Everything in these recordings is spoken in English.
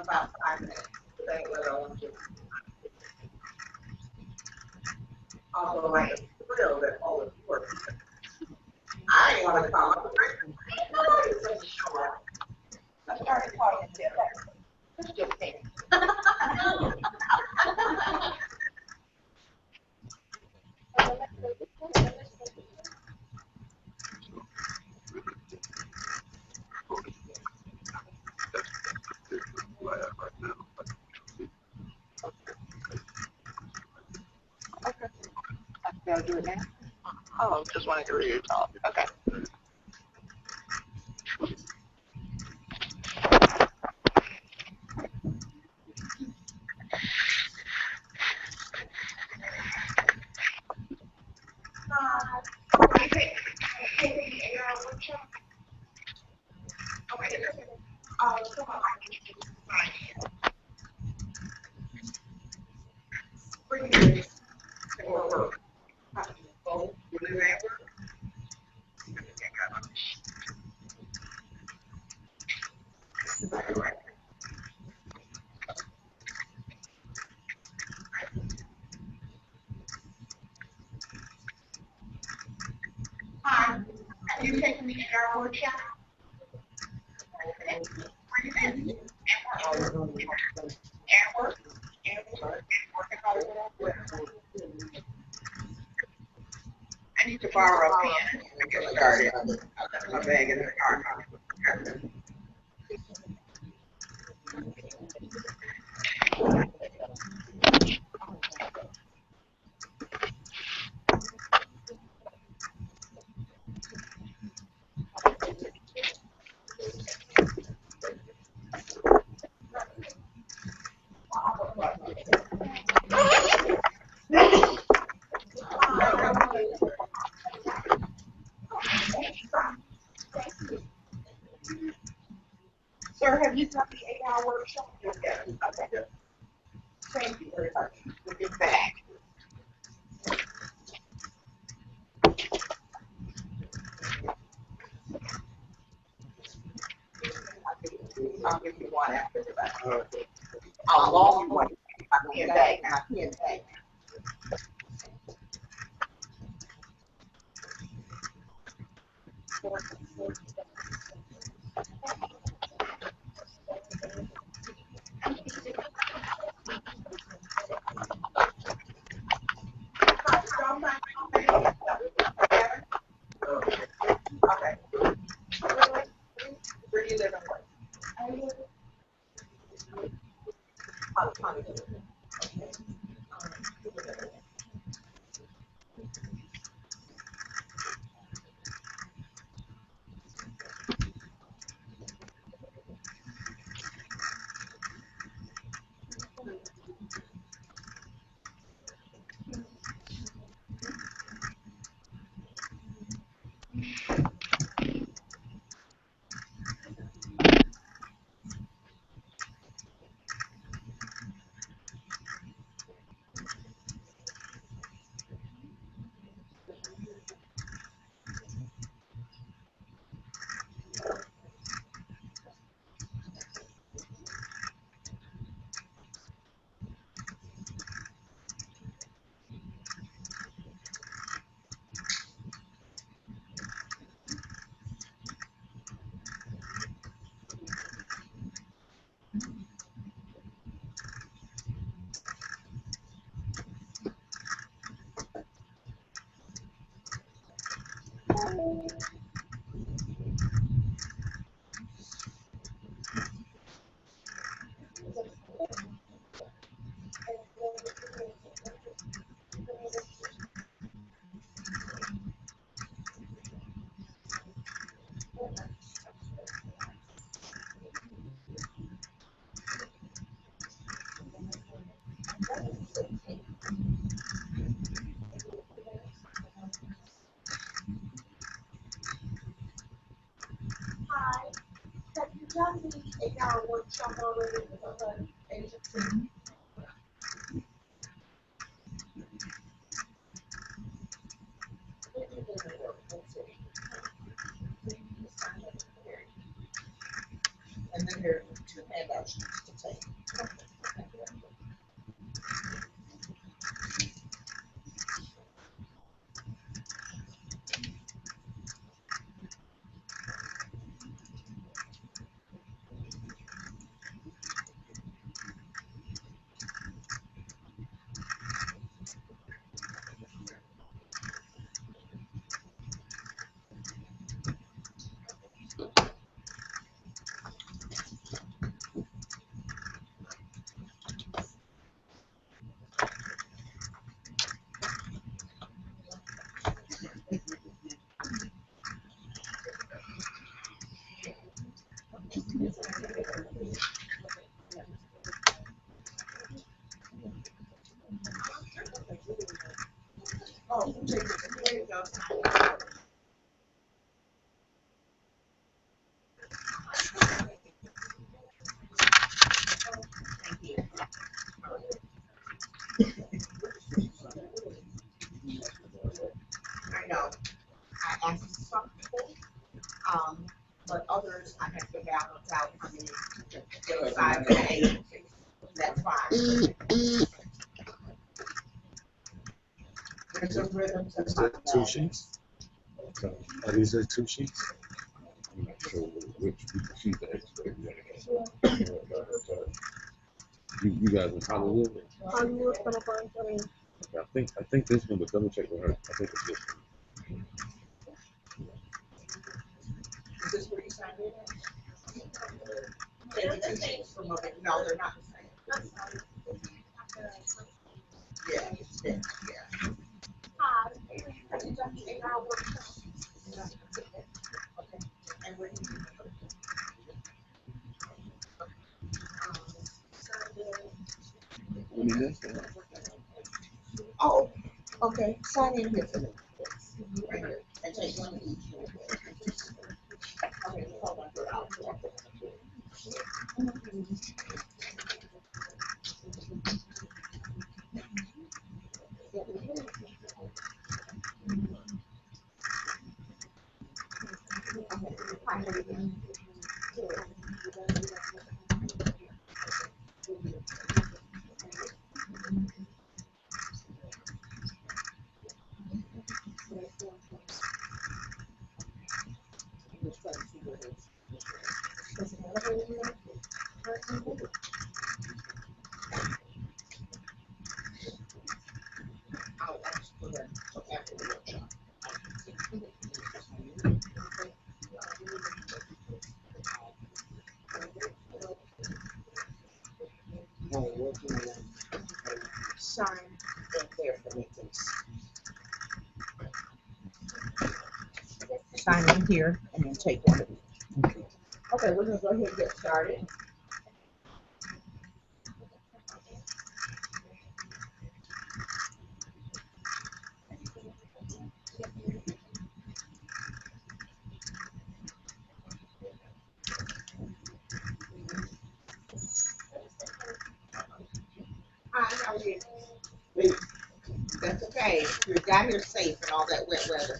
about 5 minutes. That's what I want to. Also, like a thrill that all of you are. I didn't want to come up with it. It's a show up. I started calling it that. It's just me. I'll do it now. Oh, just wanted to read your talk. Okay. Hi, have you taken the AR workshop? I need to borrow a pen to get started. I left my bag in the car. Sir, have you got the 8-hour workshop? Yes. Okay. Thank you very much. We'll get back. I'll give you one after that. How long you want to take my pen bag? My pen bag. Okay. Where do you live and work? Hi. Have you done the 8-hour workshop already with the agency? And then there's 2 handouts. Oh, here you go. Thank you. I know. I asked some people, but others I have to balance out how many inside the agencies. That's fine. There's a rhythm to Is my that two sheets? Are these the two sheets? I'm not sure which sheet the expert. You guys in Hollywood? Hollywood, Philippines, I mean, I think this one, but double check with her. I think it's this Is this where you signed in? They're the same from over. No, they're not the same. Yeah, it's this, yeah. Hi. Have you done the 8-hour workshop? Okay. And where do you? one. Oh, okay, sign in here for me. Right here, and take one of each. Okay, hold on. I'll ask for them after the workshop. Sign in there for me, please. Sign in here and then take one of these. Okay, we're gonna go ahead and get started. Hi, how are you? That's okay. You got here safe and all that wet weather.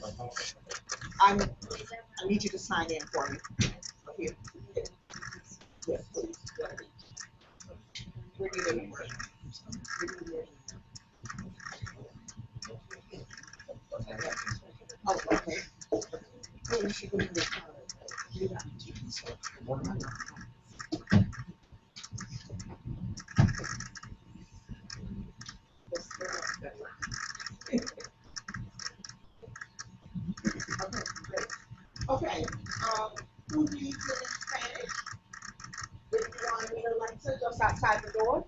I need you to sign in for me. Here. Yes, please. Where do you live? Oh, okay. Oh, you should go in there. Okay, who needs it in Spanish? If you want me to Alexa, just outside the door.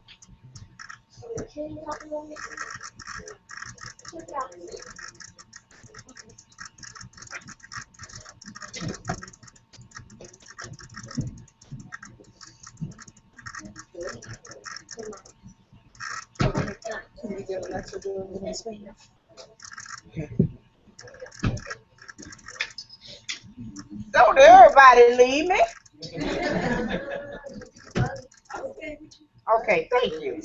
Can you help me on this? Check it out. Can you get Alexa doing it in Spanish? Don't everybody leave me. Okay, thank you.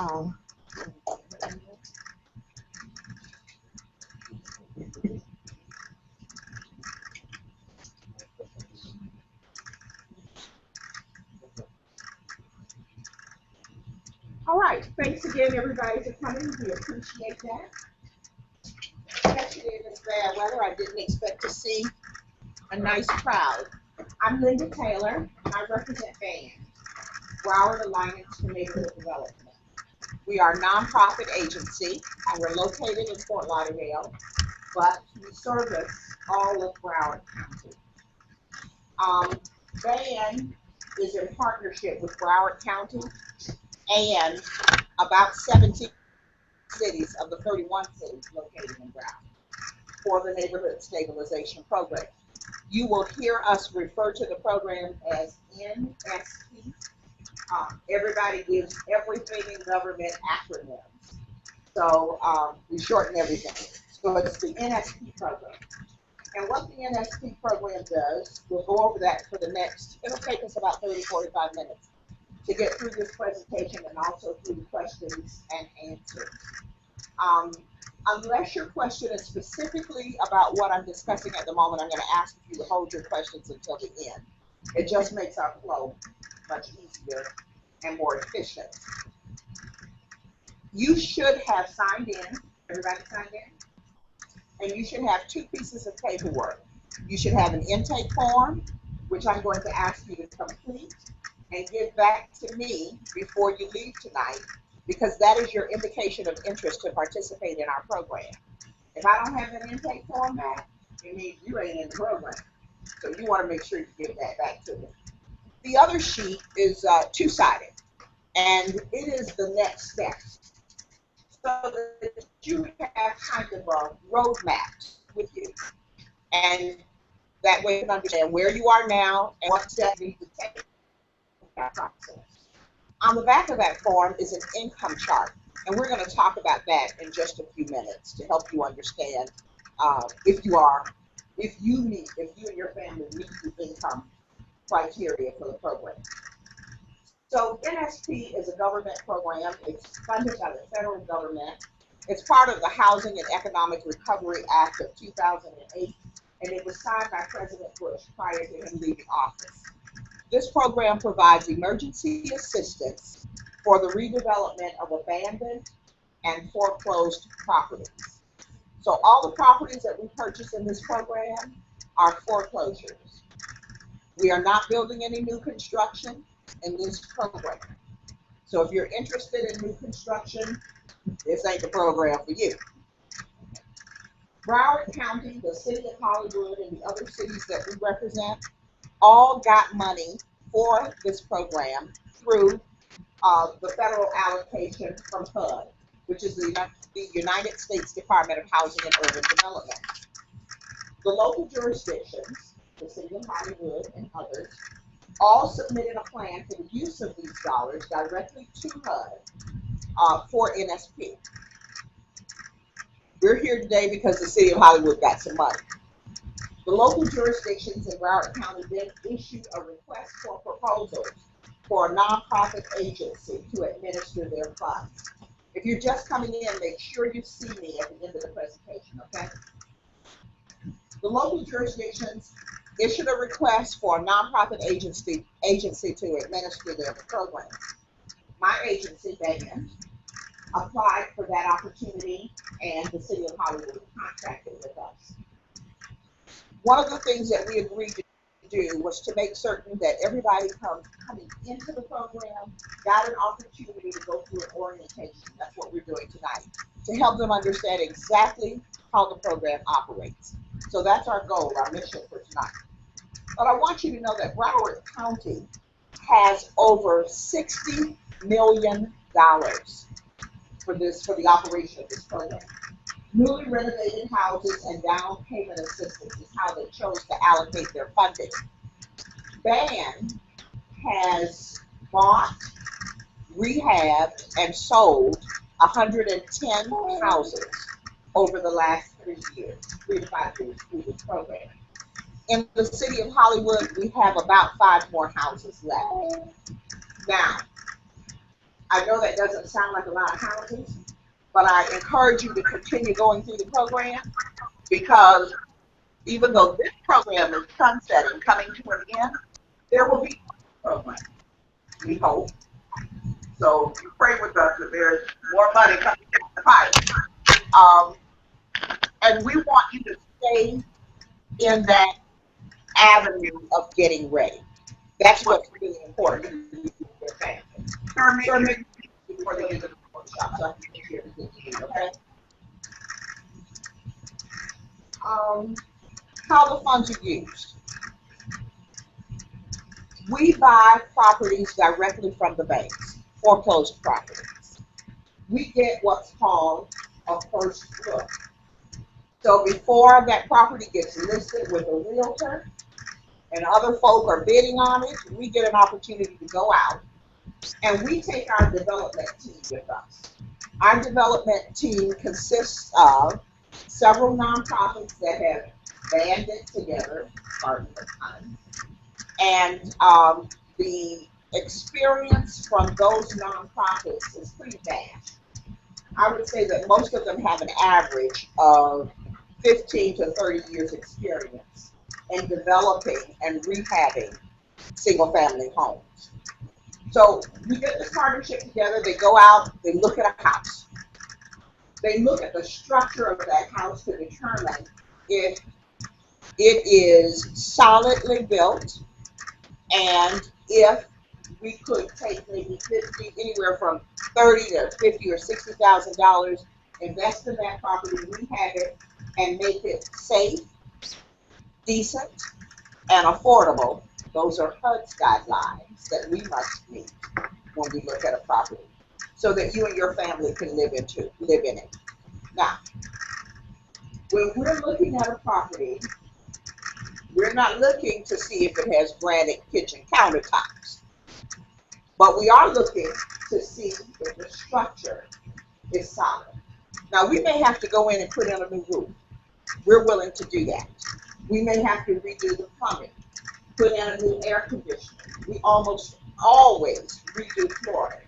All right, thanks again, everybody, for coming. We appreciate that. Especially in this bad weather, I didn't expect to see a nice crowd. I'm Linda Taylor. I represent BAND, Broward Alliance for Neighborhood Development. We are a nonprofit agency, and we're located in Fort Lauderdale, but we service all of Broward County. BAND is in partnership with Broward County and about 17 cities of the 31 cities located in Broward for the Neighborhood Stabilization Program. You will hear us refer to the program as NSP. Everybody gives everything in government acronyms. So we shorten everything. So it's the NSP program. And what the NSP program does, we'll go over that for the next, it'll take us about 30, 45 minutes to get through this presentation and also through the questions and answers. Unless your question is specifically about what I'm discussing at the moment, I'm going to ask you to hold your questions until the end. It just makes our flow much easier and more efficient. You should have signed in. Everybody signed in? And you should have two pieces of paperwork. You should have an intake form, which I'm going to ask you to complete and give back to me before you leave tonight, because that is your indication of interest to participate in our program. If I don't have an intake form back, it means you ain't in the program. So you want to make sure you give that back to me. The other sheet is two-sided, and it is the next step. So that you have kind of a roadmap with you. And that way you can understand where you are now and what steps you need to take in that process. On the back of that form is an income chart, and we're going to talk about that in just a few minutes to help you understand if you and your family meet the income criteria for the program. So NSP is a government program. It's funded by the federal government. It's part of the Housing and Economic Recovery Act of 2008, and it was signed by President Bush prior to him leaving office. This program provides emergency assistance for the redevelopment of abandoned and foreclosed properties. So all the properties that we purchase in this program are foreclosures. We are not building any new construction in this program. So if you're interested in new construction, this ain't the program for you. Broward County, the city of Hollywood, and the other cities that we represent all got money for this program through the federal allocation from HUD, which is the United States Department of Housing and Urban Development. The local jurisdictions, the city of Hollywood and others, all submitted a plan for the use of these dollars directly to HUD for NSP. We're here today because the city of Hollywood got some money. The local jurisdictions in Broward County then issued a request for proposals for a nonprofit agency to administer their funds. If you're just coming in, make sure you see me at the end of the presentation, okay? The local jurisdictions issued a request for a nonprofit agency to administer their programs. My agency, BAND, applied for that opportunity, and the city of Hollywood contracted with us. One of the things that we agreed to do was to make certain that everybody coming into the program got an opportunity to go through an orientation. That's what we're doing tonight, to help them understand exactly how the program operates. So that's our goal, our mission for tonight. But I want you to know that Broward County has over $60 million for the operation of this program. Newly renovated houses and down payment assistance is how they chose to allocate their funding. BAND has bought, rehabbed, and sold 110 houses over the last 3 to 5 years through this program. In the city of Hollywood, we have about 5 more houses left. Now, I know that doesn't sound like a lot of houses, but I encourage you to continue going through the program because even though this program is sunsetting, coming to an end, there will be more programs, we hope. So you pray with us that there's more money coming in the pipe. And we want you to stay in that avenue of getting ready. That's what's really important for your family. Sir, make sure before they get to the workshop, so I can make sure everything's good, okay? How the funds are used. We buy properties directly from the banks, foreclosed properties. We get what's called a first look. So before that property gets listed with a realtor and other folk are bidding on it, we get an opportunity to go out and we take our development team with us. Our development team consists of several nonprofits that have banded together, pardon the pun, and the experience from those nonprofits is pretty vast. I would say that most of them have an average of 15 to 30 years experience in developing and rehabbing single family homes. So we get this partnership together, they go out, they look at a house. They look at the structure of that house to determine if it is solidly built and if we could take maybe anywhere from $30,000 to $50,000 or $60,000, invest in that property, rehab it, and make it safe, decent, and affordable. Those are HUD's guidelines that we must meet when we look at a property, so that you and your family can live in it. Now, when we're looking at a property, we're not looking to see if it has granite kitchen countertops, but we are looking to see if the structure is solid. Now, we may have to go in and put in a new roof. We're willing to do that. We may have to redo the plumbing, put in a new air conditioner. We almost always redo flooring.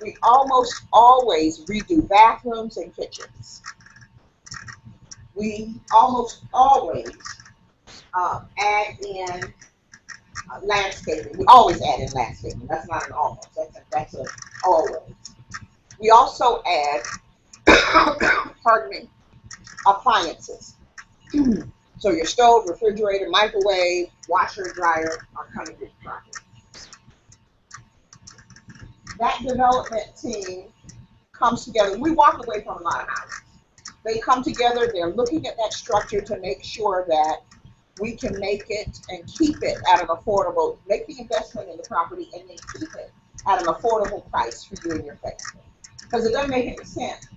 We almost always redo bathrooms and kitchens. We almost always add in landscaping. We always add in landscaping. That's not an almost. That's an always. We also add, pardon me, appliances. So your stove, refrigerator, microwave, washer, dryer are coming with the property. That development team comes together. We walk away from a lot of houses. They come together, they're looking at that structure to make sure that we can make it and keep it at an affordable, make the investment in the property and then keep it at an affordable price for you and your family. Because it doesn't make any sense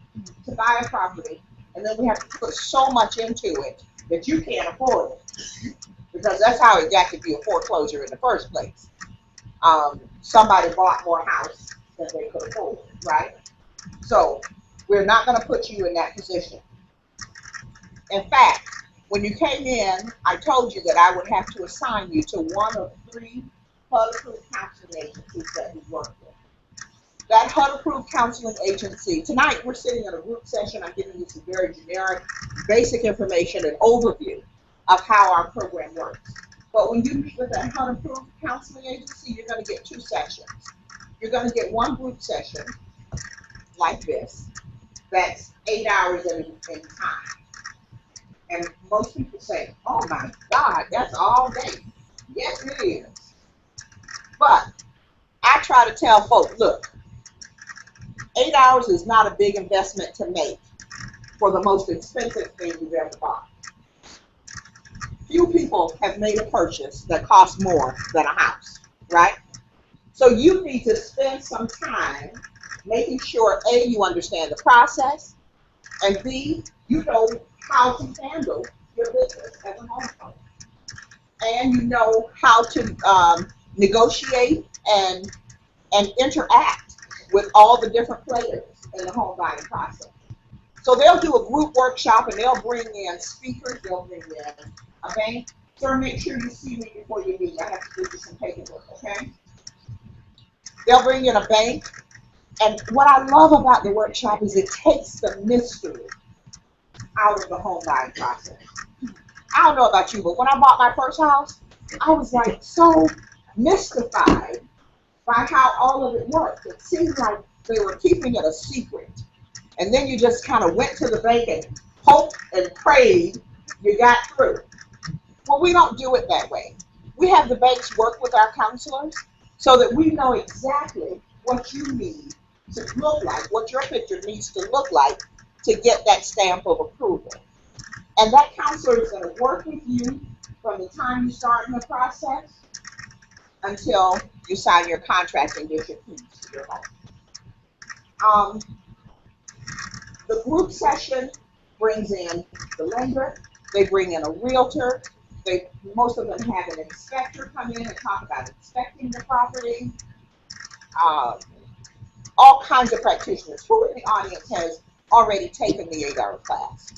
to buy a property and then we have to put so much into it that you can't afford it. Because that's how it got to be a foreclosure in the first place. Somebody bought more house than they could afford, right? So we're not going to put you in that position. In fact, when you came in, I told you that I would have to assign you to one of 3 HUD-approved counseling agencies that we work with. That HUD-approved counseling agency, tonight we're sitting in a group session. I'm giving you some very generic, basic information and overview of how our program works. But when you meet with that HUD-approved counseling agency, you're going to get 2 sessions. You're going to get one group session like this, that's 8 hours in time. And most people say, oh my God, that's all day. Yes, it is. But I try to tell folks, look, 8 hours is not a big investment to make for the most expensive thing you've ever bought. Few people have made a purchase that costs more than a house, right? So you need to spend some time making sure, A, you understand the process, and B, you know how to handle your business as a homeowner. And you know how to negotiate and interact with all the different players in the home buying process. So they'll do a group workshop and they'll bring in speakers, they'll bring in a bank. Sir, make sure you see me before you leave. I have to give you some paperwork, okay? They'll bring in a bank And what I love about the workshop is it takes the mystery out of the home buying process. I don't know about you, but when I bought my first house, I was like so mystified by how all of it worked. It seemed like they were keeping it a secret. And then you just kind of went to the bank and hoped and prayed you got through. Well, we don't do it that way. We have the banks work with our counselors so that we know exactly what you need to look like, what your picture needs to look like to get that stamp of approval. And that counselor is going to work with you from the time you start in the process until you sign your contract and get your keys to your home. The group session brings in the lender, they bring in a realtor, most of them have an inspector come in and talk about inspecting the property. All kinds of practitioners. Who in the audience has already taken the 8-hour class?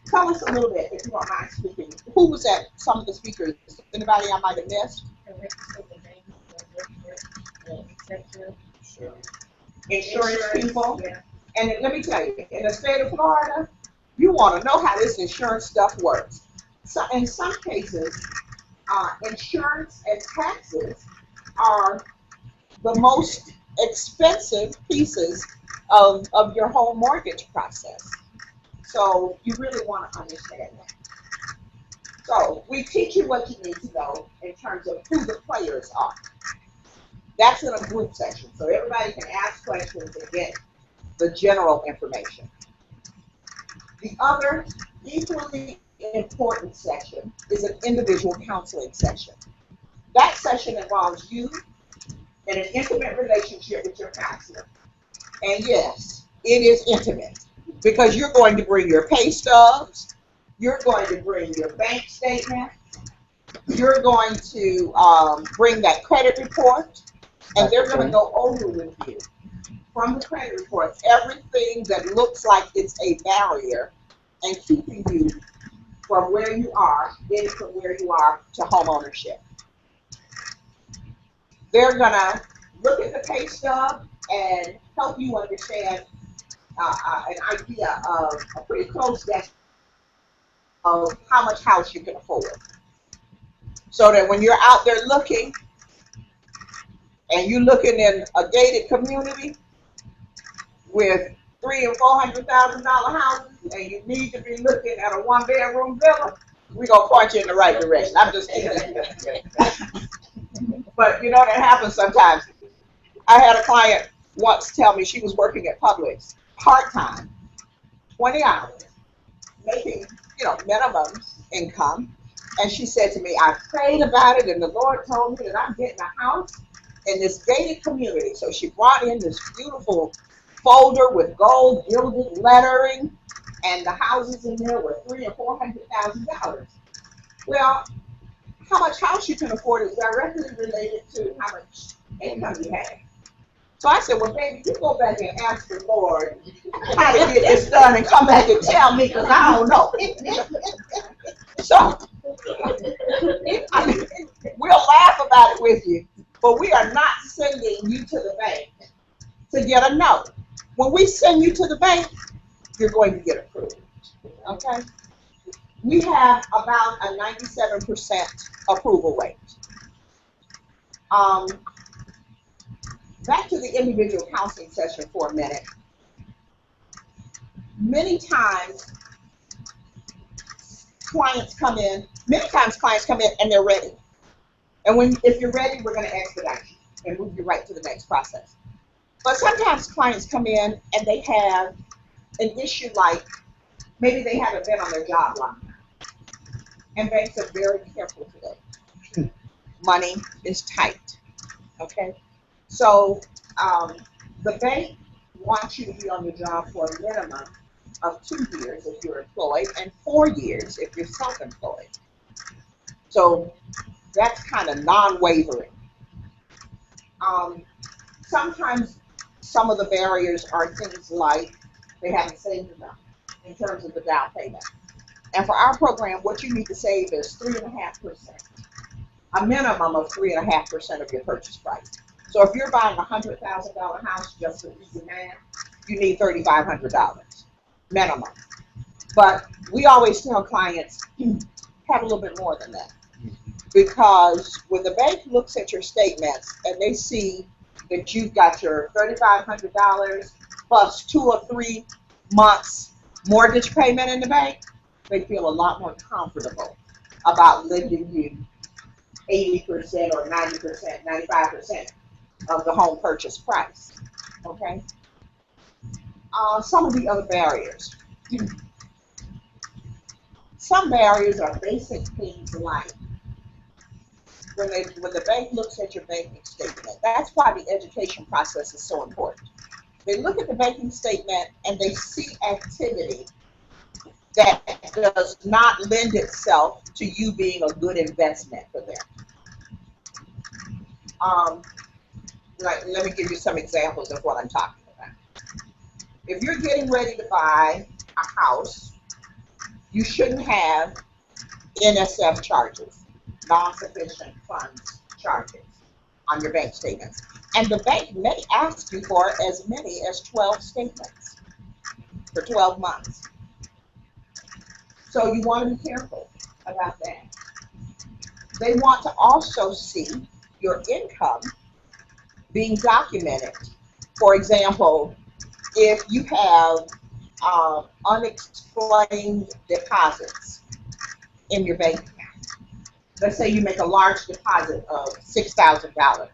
Tell us a little bit, if you don't mind speaking. Who was at some of the speakers? Anybody I might have missed? Insurance people. Yeah. And let me tell you, in the state of Florida, you want to know how this insurance stuff works. So in some cases, insurance and taxes are the most expensive pieces of your home mortgage process. So you really want to understand that. So we teach you what you need to know in terms of who the players are. That's in a group session, so everybody can ask questions and get the general information. The other equally important section is an individual counseling session. That session involves you in an intimate relationship with your counselor. And yes, it is intimate because you're going to bring your pay stubs, you're going to bring your bank statement, you're going to bring that credit report, and they're going to go over with you from the credit reports everything that looks like it's a barrier and keeping you from where you are, getting from where you are to home ownership. They're going to look at the pay stub and help you understand an idea of a pretty close guess of how much house you can afford. So that when you're out there looking, and you're looking in a gated community with $300,000 and $400,000 houses, and you need to be looking at a 1-bedroom villa, we're gonna point you in the right direction. I'm just kidding. But you know that happens sometimes. I had a client once tell me she was working at Publix part-time, 20 hours, making, minimum income. And she said to me, I prayed about it and the Lord told me that I'm getting a house in this gated community. So she brought in this beautiful folder with gold gilded lettering, and the houses in there were $300,000 and $400,000. Well, how much house you can afford is directly related to how much income you have. So I said, well, baby, you go back and ask the Lord how to get this done and come back and tell me, because I don't know. So, I mean, we'll laugh about it with you, but we are not sending you to the bank to get a note. When we send you to the bank, you're going to get approved, okay? We have about a 97% approval rate. Back to the individual counseling session for a minute. Many times clients come in and they're ready. And if you're ready, we're going to expedite you and move you right to the next process. But sometimes clients come in and they have an issue like maybe they haven't been on their job long enough. And banks are very careful today. Money is tight, okay? So the bank wants you to be on the job for a minimum of 2 years if you're employed and 4 years if you're self-employed. So that's kind of non-wavering. Sometimes some of the barriers are things like they haven't saved enough in terms of the down payment. And for our program, what you need to save is 3.5%, a minimum of 3.5% of your purchase price. So if you're buying a $100,000 house, just for easy math, you need $3,500 minimum. But we always tell clients, have a little bit more than that. Because when the bank looks at your statements and they see that you've got your $3,500 plus 2 or 3 months mortgage payment in the bank, they feel a lot more comfortable about lending you 80% or 90%, 95% of the home purchase price. Okay? Some of the other barriers. Some barriers are basic things like when the bank looks at your banking statement. That's why the education process is so important. They look at the banking statement and they see activity that does not lend itself to you being a good investment for them. Let me give you some examples of what I'm talking about. If you're getting ready to buy a house, you shouldn't have NSF charges, non-sufficient funds charges, on your bank statements. And the bank may ask you for as many as 12 statements for 12 months. So you want to be careful about that. They want to also see your income being documented. For example, if you have unexplained deposits in your bank account, let's say you make a large deposit of $6,000,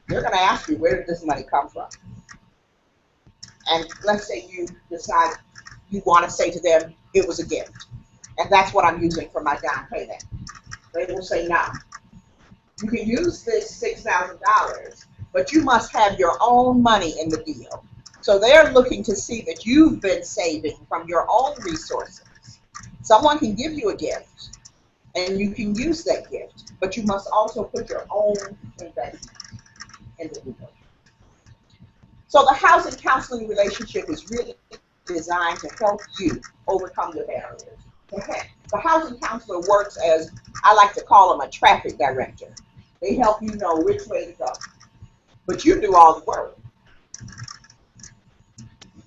they're going to ask you, where did this money come from? And let's say you decide you want to say to them, it was a gift, and that's what I'm using for my down payment. They will say, no, you can use this $6,000, but you must have your own money in the deal. So they're looking to see that you've been saving from your own resources. Someone can give you a gift, and you can use that gift, but you must also put your own investment in the deal. So the housing counseling relationship is really designed to help you overcome the barriers. The housing counselor works as, I like to call them, a traffic director. They help you know which way to go. But you do all the work.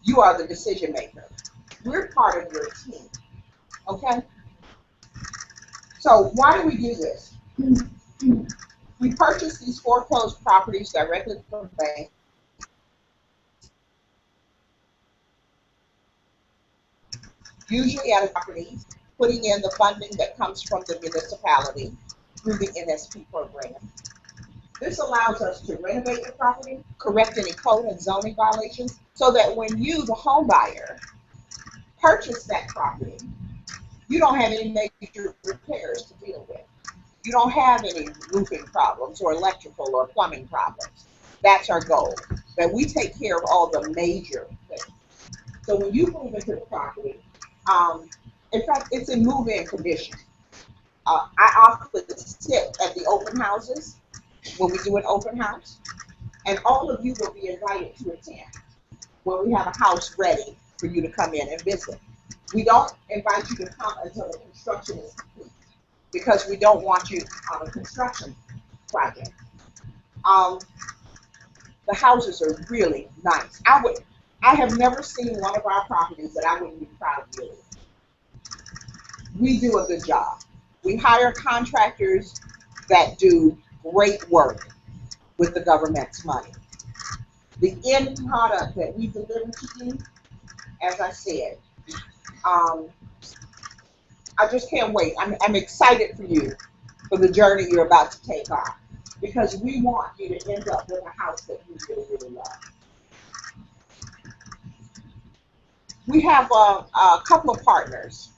You are the decision maker. We're part of your team. Okay? So why do we do this? We purchase these foreclosed properties directly from the bank. Usually at a property, putting in the funding that comes from the municipality through the NSP program. This allows us to renovate the property, correct any code and zoning violations, so that when you, the home buyer, purchase that property, you don't have any major repairs to deal with. You don't have any roofing problems or electrical or plumbing problems. That's our goal, that we take care of all the major things. So when you move into the property, in fact, it's in move-in condition. I often sit at the open houses when we do an open house, and all of you will be invited to attend when we have a house ready for you to come in and visit. We don't invite you to come until the construction is complete, because we don't want you on a construction project. The houses are really nice. I have never seen one of our properties that I wouldn't be proud of you. We do a good job. We hire contractors that do great work with the government's money. The end product that we deliver to you, as I said, I just can't wait. I'm excited for you, for the journey you're about to take on, because we want you to end up with a house that you really, really love. We have a couple of partners.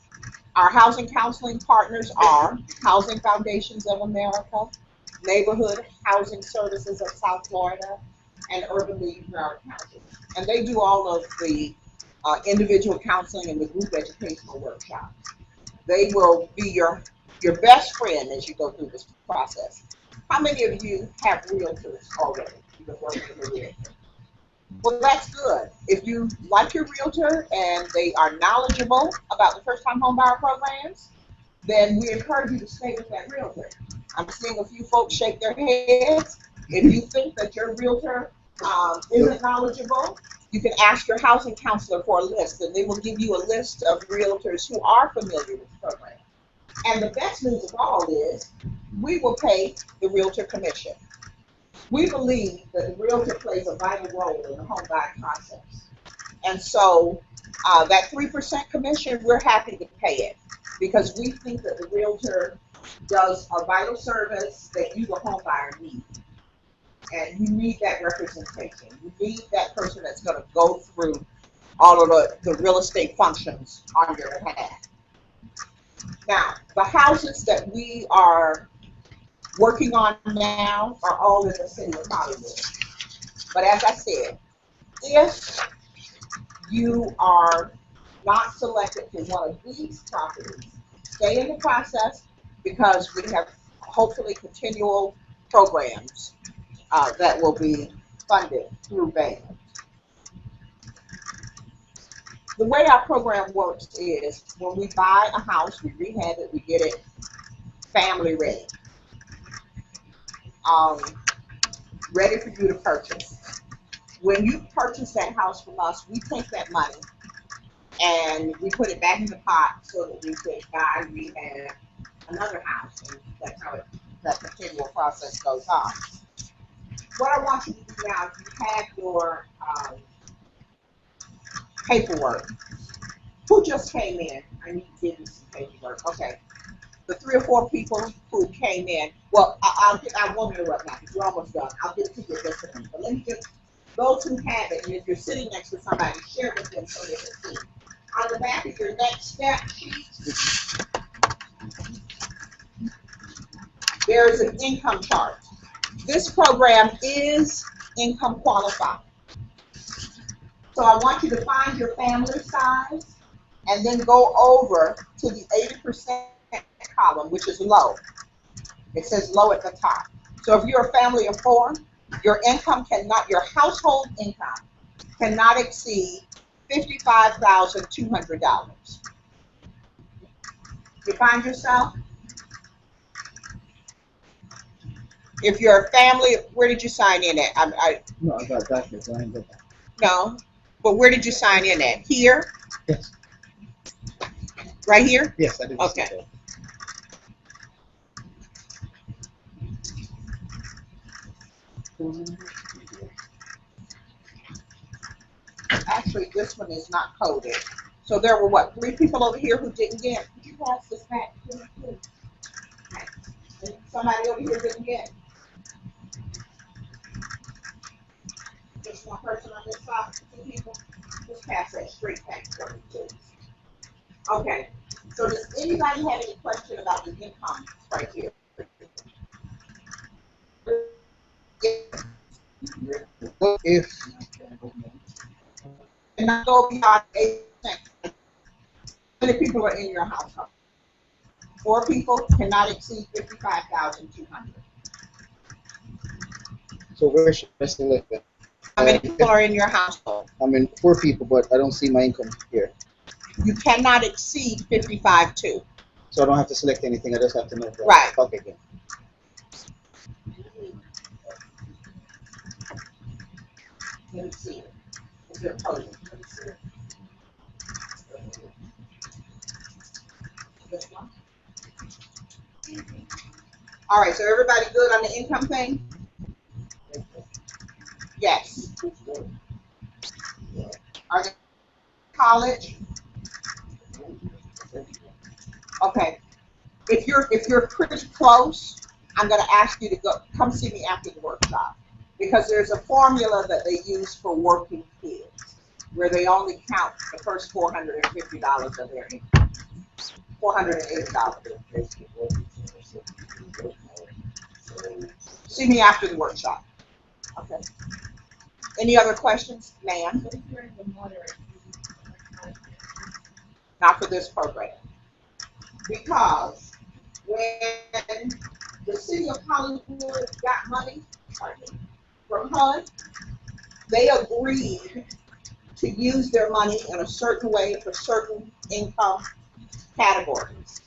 Our housing counseling partners are Housing Foundations of America, Neighborhood Housing Services of South Florida, and Urban League Broward County. And they do all of the individual counseling and the group educational workshops. They will be your best friend as you go through this process. How many of you have realtors already? You've been working with a realtor. Well, that's good. If you like your realtor and they are knowledgeable about the first-time homebuyer programs, then we encourage you to stay with that realtor. I'm seeing a few folks shake their heads. If you think that your realtor isn't knowledgeable, you can ask your housing counselor for a list, and they will give you a list of realtors who are familiar with the program. And the best news of all is we will pay the realtor commission. We believe that the realtor plays a vital role in the home buying process. And so that 3% commission, we're happy to pay it because we think that the realtor does a vital service that you, the home buyer, need. And you need that representation. You need that person that's going to go through all of the real estate functions on your behalf. Now, the houses that we are working on now are all in the city of Hollywood. But as I said, if you are not selected for one of these properties, stay in the process because we have hopefully continual programs that will be funded through BAM. The way our program works is when we buy a house, we rehab it, we get it family ready. Ready for you to purchase. When you purchase that house from us, we take that money and we put it back in the pot so that we can buy, rehab another house. And that's how that continual process goes on. What I want you to do now is you have your paperwork. Who just came in? I need to give you some paperwork. Okay. The 3 or 4 people who came in. Well, I won't interrupt now because you're almost done. I'll get to your list. But let me just, those who have it, and if you're sitting next to somebody, share with them so they can see. On the back of your next step sheet, there is an income chart. This program is income qualified. So I want you to find your family size and then go over to the 80% column, which is low. It says low at the top. So if you're a family of 4, your income cannot, your household income cannot exceed $55,200. You find yourself? If you're a family, where did you sign in at? No, I got back here, so I ain't got that. No, but where did you sign in at? Here? Yes. Right here? Yes, I did. Okay. Actually, this one is not coded. So there were what, 3 people over here who didn't get? Could you pass this back to me, please? And somebody over here didn't get? Just one person on this side, 2 people? Just pass that straight back for me, please. Okay. So does anybody have any question about the income right here? If And not go beyond 8%. How many people are in your household? 4 people cannot exceed 55,200. so, where should I select that? How many people are in your household? I mean, 4 people, but I don't see my income here, You cannot exceed 55,200. so I don't have to select anything. I just have to know. That. Right. Okay, good. Let me see it. Is it coded? Let me see it. This one? All right, so everybody good on the income thing? Yes. Are they college? Okay. If you're pretty close, I'm going to ask you to come see me after the workshop because there's a formula that they use for working kids where they only count the first $450 of their income. $480. See me after the workshop. Okay. Any other questions, ma'am? Not for this program. Because when the city of Hollywood got money from HUD, they agreed to use their money in a certain way for certain income categories.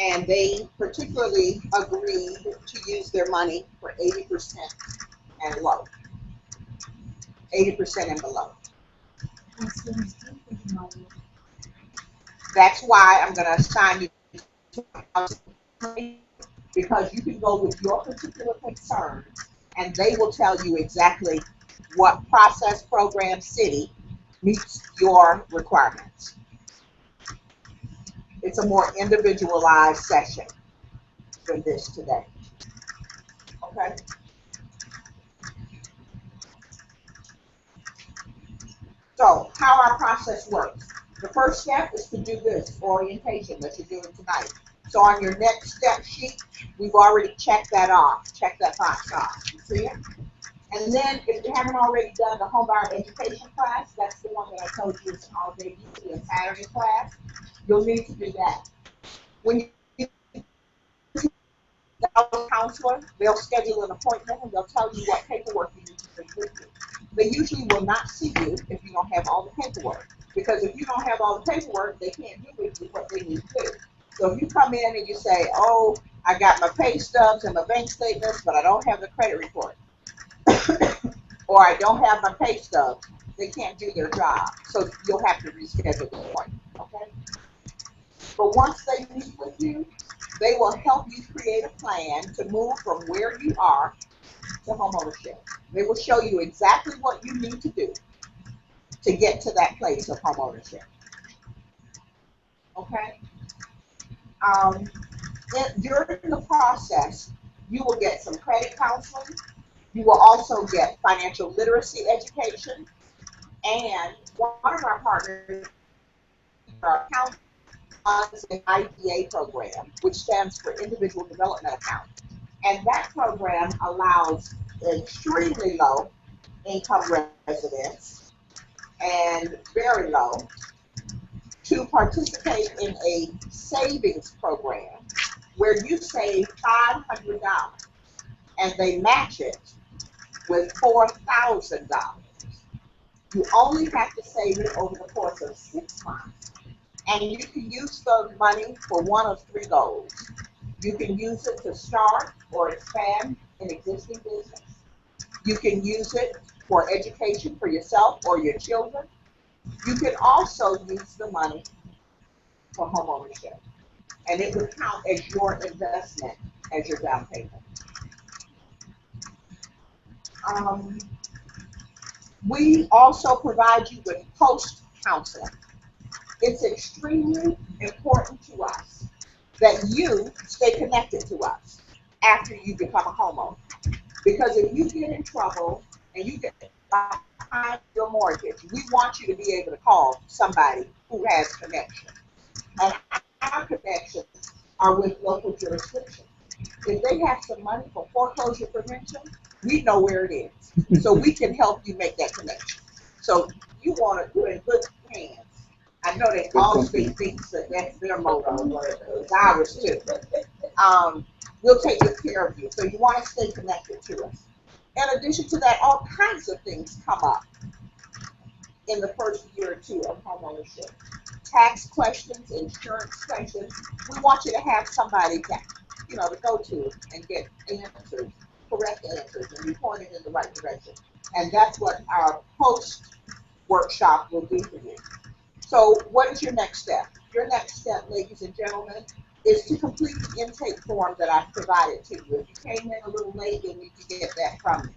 and they particularly agreed to use their money for 80% and low, 80% and below. That's why I'm going to assign you to because you can go with your particular concerns and they will tell you exactly what process, program, city meets your requirements. It's a more individualized session than this today. Okay? So, how our process works. The first step is to do this orientation that you're doing tonight. So on your next step sheet, we've already checked that off. Check that box off. You see it? And then if you haven't already done the homebuyer education class, that's the one that I told you is all day DC and Saturday class, you'll need to do that. When you the counselor, they'll schedule an appointment and they'll tell you what paperwork you need to bring with you. They usually will not see you if you don't have all the paperwork. Because if you don't have all the paperwork, they can't do with you what they need to do. So if you come in and you say, oh, I got my pay stubs and my bank statements, but I don't have the credit report, or I don't have my pay stubs, they can't do their job. So you'll have to reschedule the appointment, okay? But once they meet with you, they will help you create a plan to move from where you are to homeownership. They will show you exactly what you need to do to get to that place of homeownership. Okay? During the process, you will get some credit counseling. You will also get financial literacy education. And one of our partners, our account, is an IDA program, which stands for Individual Development Account. And that program allows extremely low income residents and very low to participate in a savings program where you save $500 and they match it with $4,000. You only have to save it over the course of 6 months. And you can use the money for one of 3 goals. You can use it to start or expand an existing business. You can use it for education for yourself or your children. You can also use the money for homeownership. And it would count as your investment as your down payment. We also provide you with post-counseling. It's extremely important to us that you stay connected to us after you become a homeowner. Because if you get in trouble and you get behind your mortgage, we want you to be able to call somebody who has connections. And our connections are with local jurisdictions. If they have some money for foreclosure prevention, we know where it is. So we can help you make that connection. So you want to do it in good hands. I know that Allstate thinks that that's their motto, but it's ours too. We'll take good care of you. So you want to stay connected to us. In addition to that, all kinds of things come up in the first year or 2 of homeownership. Tax questions, insurance questions. We want you to have somebody to, to go to and get answers, correct answers, and be pointed in the right direction. And that's what our post workshop will do for you. So what is your next step? Your next step, ladies and gentlemen, is to complete the intake form that I've provided to you. If you came in a little late, you'll need to get that from me.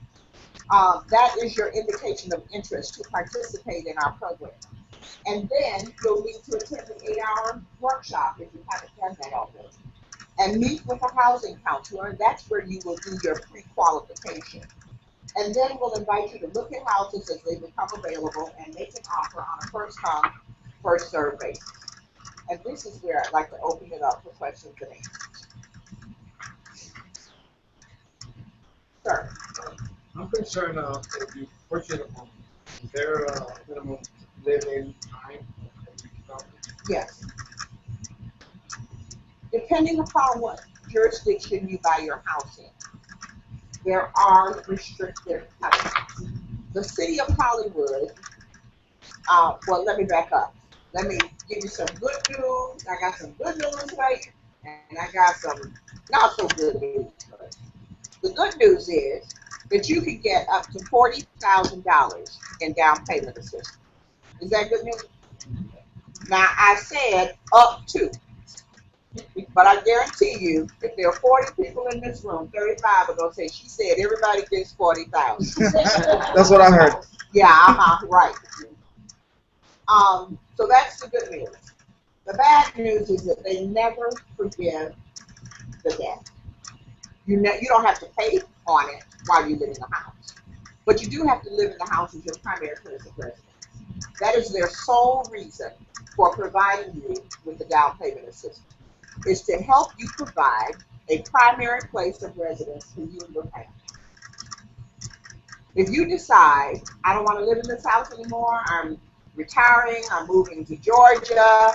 That is your indication of interest to participate in our program. And then you'll need to attend the 8-hour workshop if you haven't done that already. And meet with a housing counselor, and that's where you will do your pre-qualification. And then we'll invite you to look at houses as they become available and make an offer on a first-come, first-served basis. And this is where I'd like to open it up for questions and answers. Sir? I'm concerned if you purchase a home, is there a minimum live-in time? Yes. Depending upon what jurisdiction you buy your house in, there are restrictive covenants. The city of Hollywood, well, let me back up. Let me give you some good news. I got some good news right And I got some not so good news. But the good news is that you can get up to $40,000 in down payment assistance. Is that good news? Now I said up to, but I guarantee you, if there are 40 people in this room, 35 are gonna say she said everybody gets 40,000. That's what I heard. Yeah, right. So that's the good news. The bad news is that they never forgive the debt. You don't have to pay on it while you live in the house, but you do have to live in the house as your primary place of residence. That is their sole reason for providing you with the down payment assistance, is to help you provide a primary place of residence for you and your family. If you decide, I don't want to live in this house anymore, I'm retiring, I'm moving to Georgia,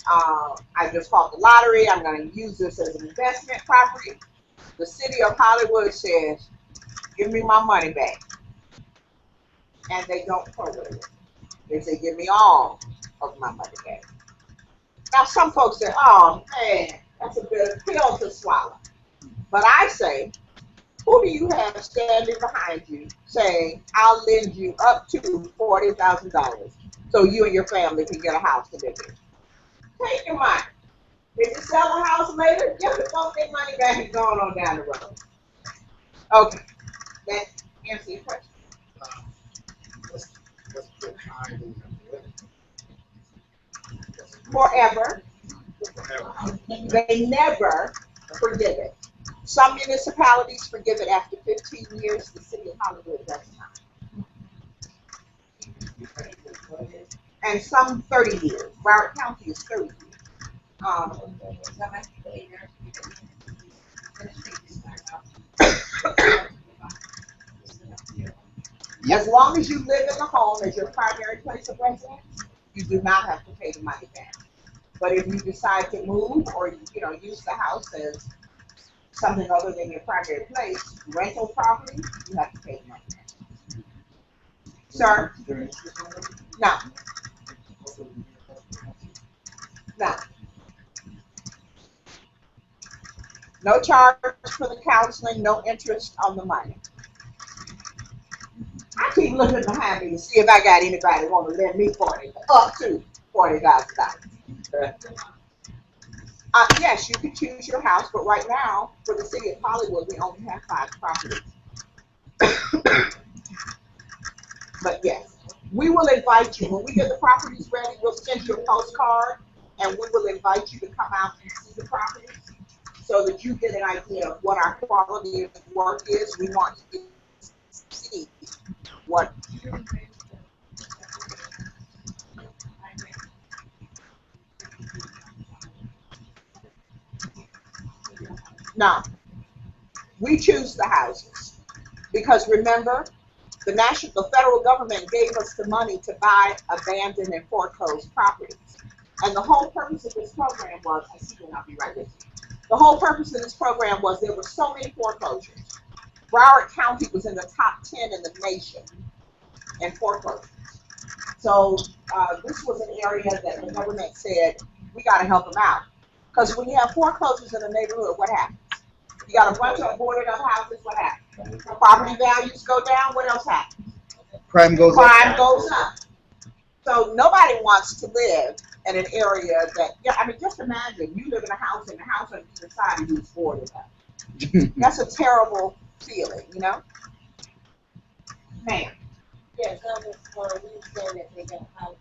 I just bought the lottery, I'm going to use this as an investment property, the city of Hollywood says, give me my money back. And they don't prorate it. They say, give me all of my money back. Now, some folks say, oh, man, that's a bit of pill to swallow. But I say, who do you have standing behind you saying, I'll lend you up to $40,000 so you and your family can get a house to live in? Take your money. If you sell a house later, give the folks their money back and go on down the road. Okay, that answer your question. What's the time we have to live? Forever. Forever. They never forgive it. Some municipalities forgive it after 15 years. The city of Hollywood does not. And some 30 years. Broward County is 30 years. As long as you live in the home as your primary place of residence, you do not have to pay the money back. But if you decide to move or use the house as something other than your primary place, rental property, you have to pay the money back. Sir? No. No. No charge for the counseling, no interest on the money. I keep looking behind me to see if I got anybody want to lend me up to $40,000. Yes, you can choose your house, but right now, for the city of Hollywood, we only have 5 properties. But yes, we will invite you. When we get the properties ready, we'll send you a postcard, and we will invite you to come out and see the properties so that you get an idea of what our quality of work is. We want to see what. Now, we choose the houses because remember, the federal government gave us the money to buy abandoned and foreclosed properties. And the whole purpose of this program was, I see that I'll be right with you. The whole purpose of this program was there were so many foreclosures. Broward County was in the top 10 in the nation in foreclosures. So this was an area that the government said, we got to help them out. Because when you have foreclosures in a neighborhood, what happens? You got a bunch of boarded up houses, what happens? Property values go down, what else happens? Crime goes up. So nobody wants to live in an area that, just imagine you live in a house and the house on either side of you is boarded up. That's a terrible feeling, Ma'am. Yes, I was you said that they got house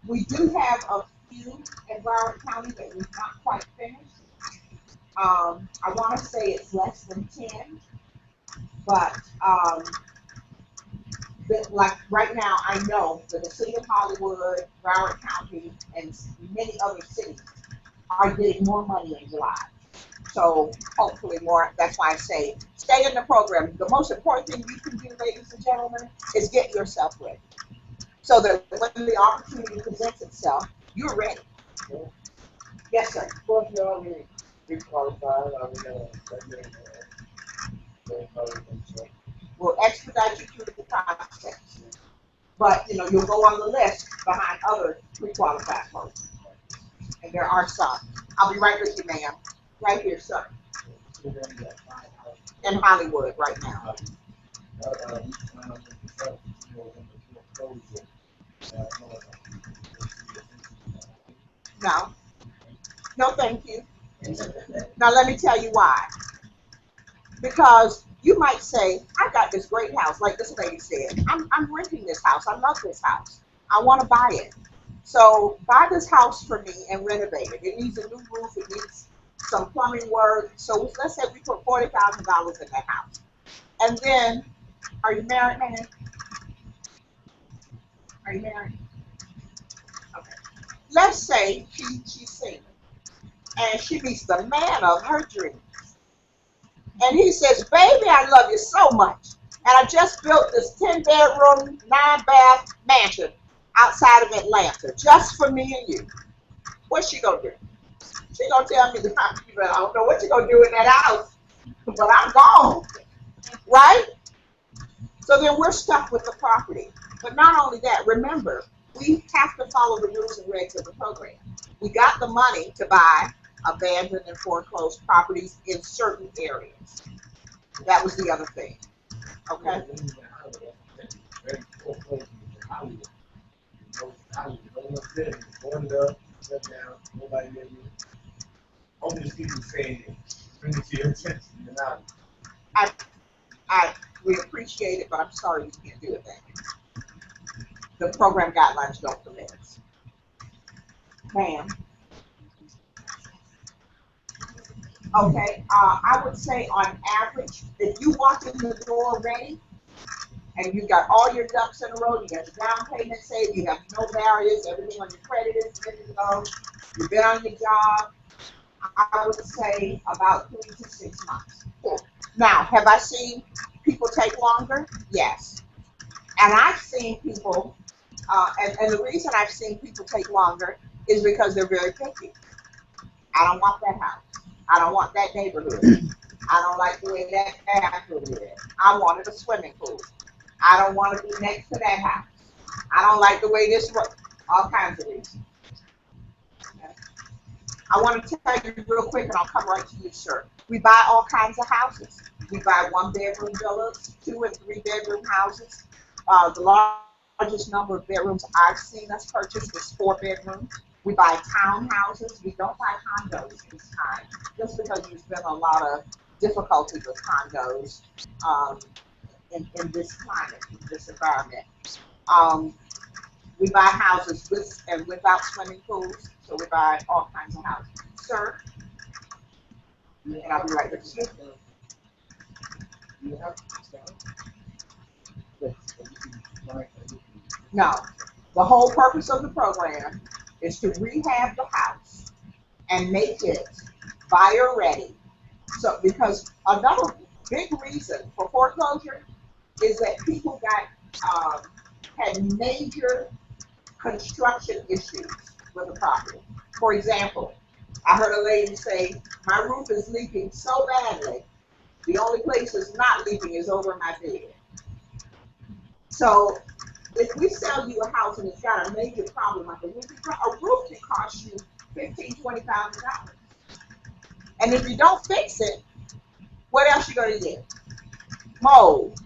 We do have a few in Broward County that we've not quite finished. I want to say it's less than 10, but like right now, I know that the city of Hollywood, Broward County, and many other cities are getting more money in July. So hopefully more. That's why I say stay in the program. The most important thing you can do, ladies and gentlemen, is get yourself ready, so that when the opportunity presents itself, you're ready. Yes, sir. Well, if you're already pre-qualified, We'll expedite you through the process. But, you know, you'll go on the list behind other pre-qualified folks. And there are some. I'll be right with you, ma'am. Right here, sir. In Hollywood right now. No. No, thank you. Now let me tell you why. Because you might say, I got this great house, like this lady said. I'm renting this house. I love this house. I want to buy it. So buy this house for me and renovate it. It needs a new roof. It needs some plumbing work. So let's say we put $40,000 in that house. And then, are you married, man? Are you married? Okay. Let's say she's single. And she meets the man of her dreams. And he says, baby, I love you so much. And I just built this 10-bedroom, 9-bath mansion outside of Atlanta, just for me and you. What's she gonna do? She gonna tell me, I don't know what you're gonna do in that house, but I'm gone, right? So then we're stuck with the property. But not only that, remember, we have to follow the rules and regs of the program. We got the money to buy abandoned and foreclosed properties in certain areas. That was the other thing. Okay? We appreciate it, but I'm sorry we can't do it that way. The program guidelines don't permit us. Ma'am. Okay, I would say on average, if you walk in the door ready, and you got all your ducks in a row, you got your down payment saved, you have no barriers, everything on your credit is ready to go, you've been on your job, I would say about 3 to 6 months. Now, have I seen people take longer? Yes. And I've seen people, and the reason I've seen people take longer is because they're very picky. I don't want that house. I don't want that neighborhood. I don't like the way that bathroom is. I wanted a swimming pool. I don't want to be next to that house. I don't like the way this works. All kinds of reasons. Okay. I want to tell you real quick, and I'll come right to you, sir. We buy all kinds of houses. We buy 1-bedroom villas, 2- and 3-bedroom houses. The largest number of bedrooms I've seen us purchase is 4 bedrooms. We buy townhouses. We don't buy condos this time, just because there's been a lot of difficulty with condos in this climate, in this environment. We buy houses with and without swimming pools, so we buy all kinds of houses. Sir, and I'll be right with you. No, the whole purpose of the program is to rehab the house and make it buyer ready. So, because another big reason for foreclosure is that people had major construction issues with the property. For example, I heard a lady say, my roof is leaking so badly, the only place it's not leaking is over my bed. So if we sell you a house and it's got a major problem like a roof can cost you $15,000, $20,000. And if you don't fix it, what else you gonna get? Mold.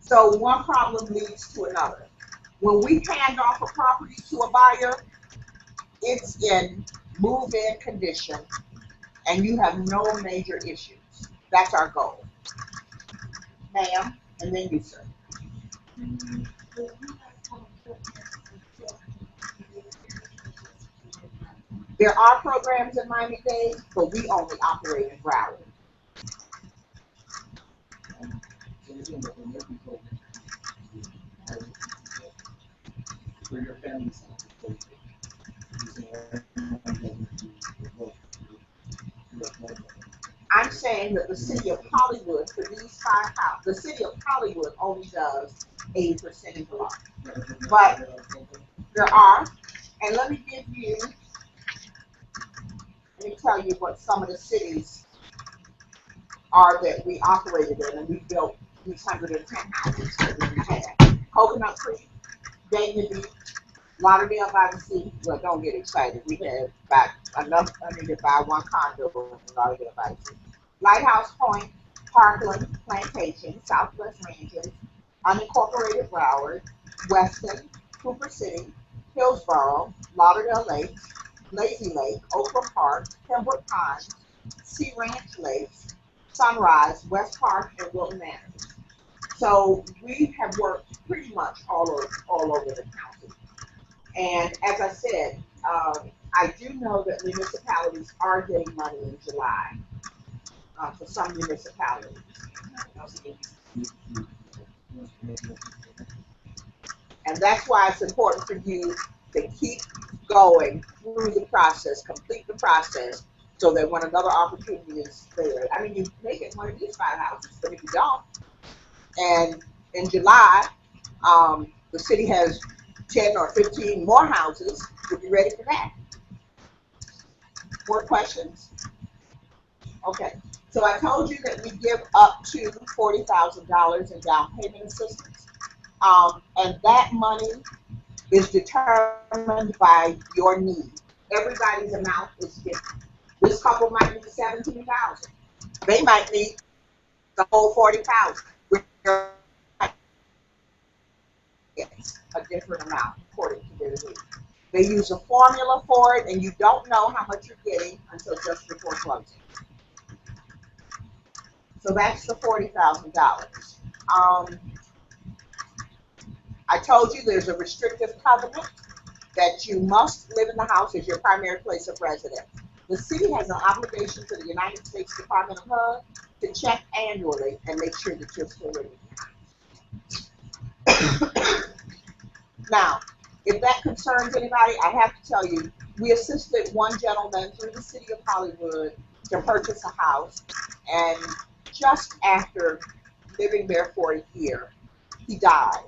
So one problem leads to another. When we hand off a property to a buyer, it's in move-in condition, and you have no major issues. That's our goal. Ma'am, and then you, sir. There are programs in Miami-Dade, but we only operate in Broward. I'm saying that the city of Hollywood, for these 5 houses, the city of Hollywood only does 80% of the law. But there are, and let me tell you what some of the cities are that we operated in, and we built these 110 houses that we had. Coconut Creek, Dayton Beach, Lauderdale by the Sea. Well, don't get excited. We have about enough money to buy one condo in Lauderdale by the Sea. Lighthouse Point, Parkland, Plantation, Southwest Ranges, unincorporated Broward, Weston, Cooper City, Hillsborough, Lauderdale Lakes, Lazy Lake, Oakland Park, Pembroke Pines, Sea Ranch Lakes, Sunrise, West Park, and Wilton Manors. So we have worked pretty much all over the county. And as I said, I do know that municipalities are getting money in July for some municipalities. And that's why it's important for you to keep going through the process, complete the process, so that when another opportunity is there, I mean, you make it one of these 5 houses, but if you don't, and in July, the city has 10 or 15 more houses, you'll be ready for that. More questions? Okay, so I told you that we give up to $40,000 in down payment assistance, and that money is determined by your need. Everybody's amount is different. This couple might need $17,000. They might need the whole $40,000. It's a different amount according to their needs. They use a formula for it, and you don't know how much you're getting until just before closing. So that's the $40,000. I told you there's a restrictive covenant that you must live in the house as your primary place of residence. The city has an obligation to the United States Department of HUD to check annually and make sure that you're still living in the house. Now, if that concerns anybody, I have to tell you, we assisted one gentleman through the city of Hollywood to purchase a house, and just after living there for a year, he died.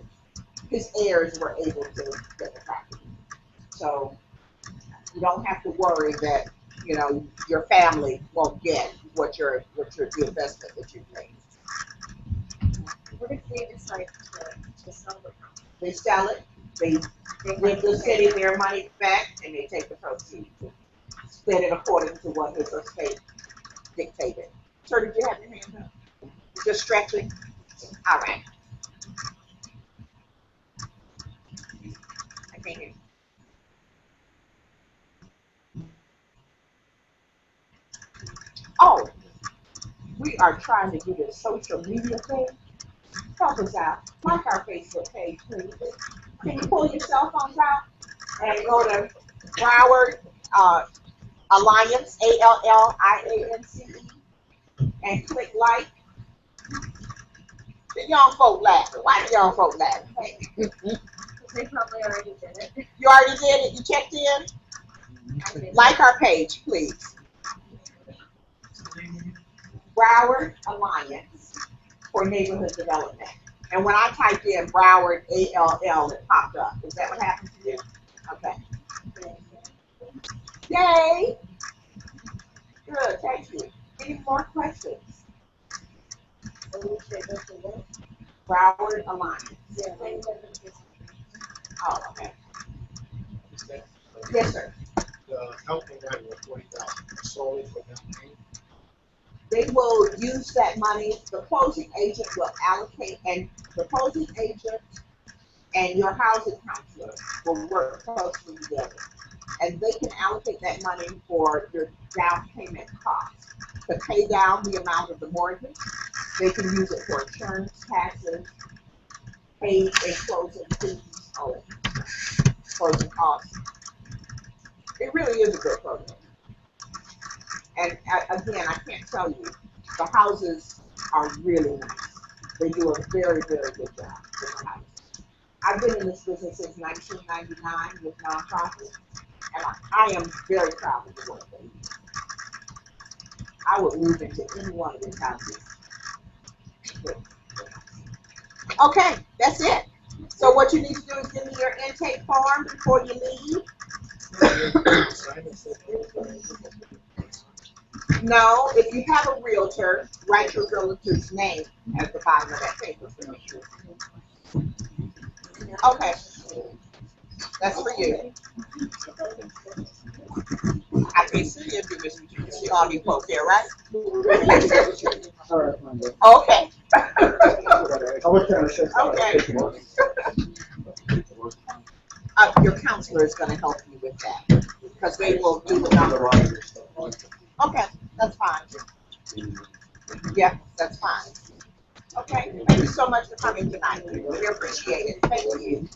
His heirs were able to get the property. So you don't have to worry that, you know, your family won't get the investment that you've made. What if they decide to sell the house? They sell it, they give the city their money back, and they take the proceeds and split it according to what his estate dictated. Sir, did you have your hand up? You're just stretching? All right. I can't hear you. Oh, we are trying to do this social media thing. Help us out. Like our Facebook page, please. Can you pull your cell phones out and go to Broward Alliance, ALLIANCE, and click like. The young folk laughing. Why the young folk laughing? They probably already did it. You already did it? You checked in? Like our page, please. Broward Alliance for Neighborhood Development. And when I typed in Broward ALL, it popped up. Is that what happened to you? Okay. Yay! Good, thank you. Any more questions? Broward Alliance. Yeah. Oh, okay. Yes, sir. The helping right with 40,000 solely for down payment. They will use that money, the closing agent will allocate, and the closing agent and your housing counselor will work closely together. And they can allocate that money for your down payment costs. To pay down the amount of the mortgage, they can use it for insurance, taxes, pay and closing fees, closing costs. It really is a good program. And again, I can't tell you, the houses are really nice. They do a very, very good job with the houses. I've been in this business since 1999 with nonprofits, and I am very proud of the work that we do. I would move into any one of these houses. Okay, that's it. So what you need to do is give me your intake form before you leave. No, if you have a realtor, write your realtor's name at the bottom of that paper. Okay, that's for you. I can't see you do this. You can see all you folks here, right? Okay. I was trying to say. Okay. Your counselor is gonna help you with that, because they will do the numbers. Okay, that's fine. Yeah, that's fine. Okay, thank you so much for coming tonight. We appreciate it. Thank you.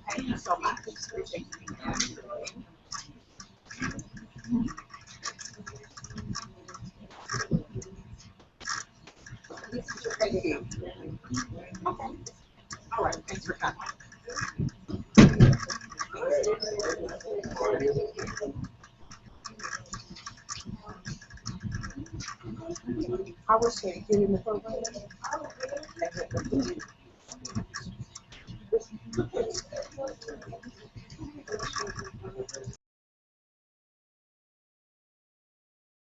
Thank you so much. Appreciate you. Thank you. Okay. All right, thanks for coming. I was saying, get in the program.